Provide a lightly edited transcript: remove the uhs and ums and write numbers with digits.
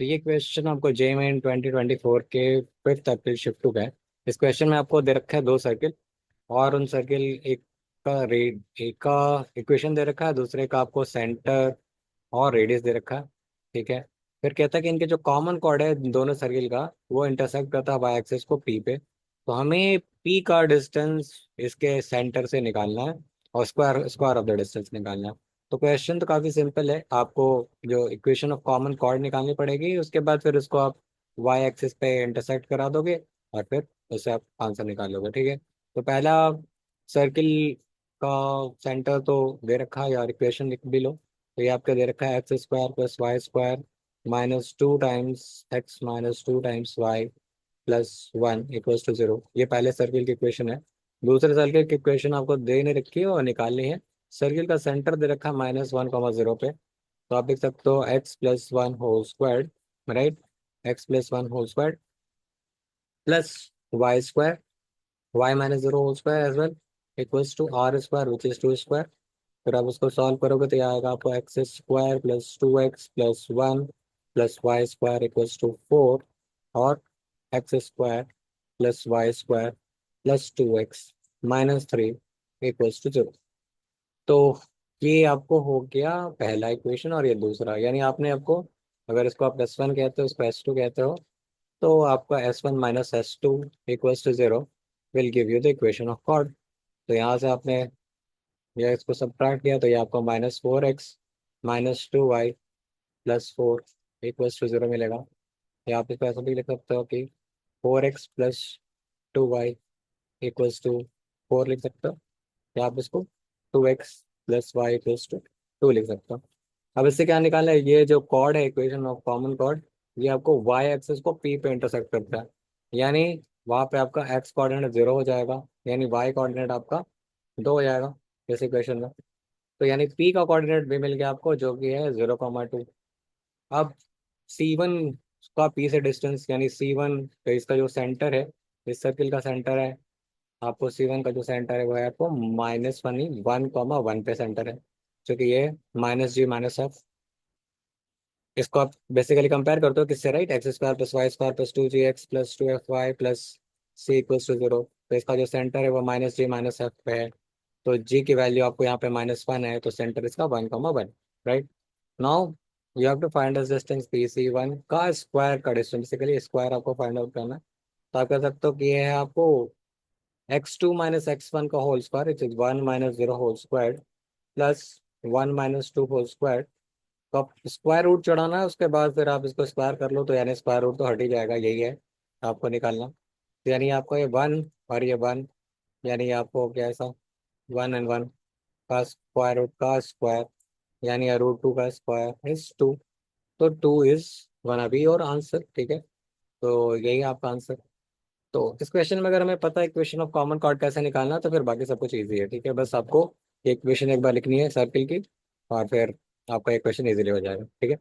तो ये क्वेश्चन आपको जेईई 2024 के फिफ्थ अप्रैल शिफ्ट टू का है। इस क्वेश्चन में आपको दे रखा है दो सर्किल, और उन सर्किल एक का इक्वेशन दे रखा है, दूसरे का आपको सेंटर और रेडियस दे रखा है। ठीक है। फिर कहता है कि इनके जो कॉमन कॉर्ड है दोनों सर्किल का, वो इंटरसेक्ट करता है वाई एक्सिस को पी पे। तो हमें पी का डिस्टेंस इसके सेंटर से निकालना है, और square square of the distance निकालना है। तो क्वेश्चन तो काफ़ी सिंपल है। आपको जो इक्वेशन ऑफ कॉमन कॉर्ड निकालनी पड़ेगी, उसके बाद फिर उसको आप वाई एक्सिस पे इंटरसेक्ट करा दोगे, और फिर उससे आप आंसर निकाल लोगे। ठीक है। तो पहला सर्किल का सेंटर तो दे रखा है, यार इक्वेशन लिख भी लो। तो ये आपका दे रखा है x square plus y square minus two times x minus two times y plus one equals to zero. ये पहले सर्किल की इक्वेशन है। दूसरे सर्किल की इक्वेशन आपको दे नहीं रखी है और निकालनी है। सर्किल का सेंटर दे रखा है -1, 0 पे। तो आप लिख सकते हो x plus one whole square, right. X plus one whole square plus y square, y minus zero whole square as well equals to r square which is two square. फिर आप उसको सॉल्व करोगे तो ये आएगा आपको x square plus two x plus one plus y square equals to four, और x square plus y square plus two x minus three equals to zero. तो ये आपको हो गया पहला इक्वेशन, और ये दूसरा। यानी आपने आपको, अगर इसको आप S1 कहते हो, इसको S2 कहते हो, तो आपका S1 - S2 equals to zero will give you the equation of chord. तो यहाँ से आपने या इसको सब्ट्रैक्ट किया, तो ये आपको -4x -2y plus four equals to zero मिलेगा। या आप इसको ऐसा भी लिख सकते हो कि 4x plus 2y equals to four लिख सकते हो, या आप इसको 2x plus y equals to two लिख सकते हो। अब इससे क्या निकालना है, ये जो कॉर्ड है इक्वेशन ऑफ कॉमन कॉर्ड, ये आपको वाई एक्सिस को पी पे इंटरसेक्ट करता है। यानी वहाँ पे आपका एक्स कोऑर्डिनेट जीरो हो जाएगा, यानी वाई कोऑर्डिनेट आपका दो हो जाएगा इस इक्वेशन में। तो यानी पी का कोऑर्डिनेट भी मिल गया आपको, जो कि है 0, 2। अब C1 का पी से डिस्टेंस, यानी C1 तो इसका जो सेंटर है, इस सर्किल का सेंटर है, आपको C1 का जो सेंटर है वो है आपको -1 ही 1, 1 पे सेंटर है, क्योंकि ये -g - f। इसको आप बेसिकली कंपेयर करते हो किससे, right. X square plus y square plus two g x plus two f y plus c equals to zero. तो इसका जो सेंटर है वो -g - f पे है। तो जी की वैल्यू आपको यहाँ पे -1 है, तो सेंटर इसका 1, 1, right. Now you have to find the distance P C1 का स्क्वायर का डिस्टेंस, बेसिकली स्क्वायर आपको फाइंड आउट करना है। तो आप कह सकते हो कि ये है आपको x2 - x1 का whole square, it is 1 - 0 whole square plus 1 - 2 whole square. तो आप स्क्वायर रूट चढ़ाना है, उसके बाद फिर आप इसको स्क्वायर कर लो, तो यानी स्क्वायर रूट तो हट ही जाएगा, यही है आपको निकालना। तो यानी आपको ये वन और ये वन, यानी आपको क्या ऐसा 1 and 1 का स्क्वायर रूट का स्क्वायर, यानी √2 का स्क्वायर इज टू। तो टू इज वन अभी और आंसर, ठीक है। तो यही है आपका आंसर। तो इस क्वेश्चन में अगर हमें पता है इक्वेशन ऑफ कॉमन कॉर्ड कैसे निकालना, तो फिर बाकी सब कुछ ईजी है। ठीक है, बस आपको एक इक्वेशन एक बार लिखनी है सर्किल की, और फिर आपका इक्वेशन इजीली हो जाएगा। ठीक है।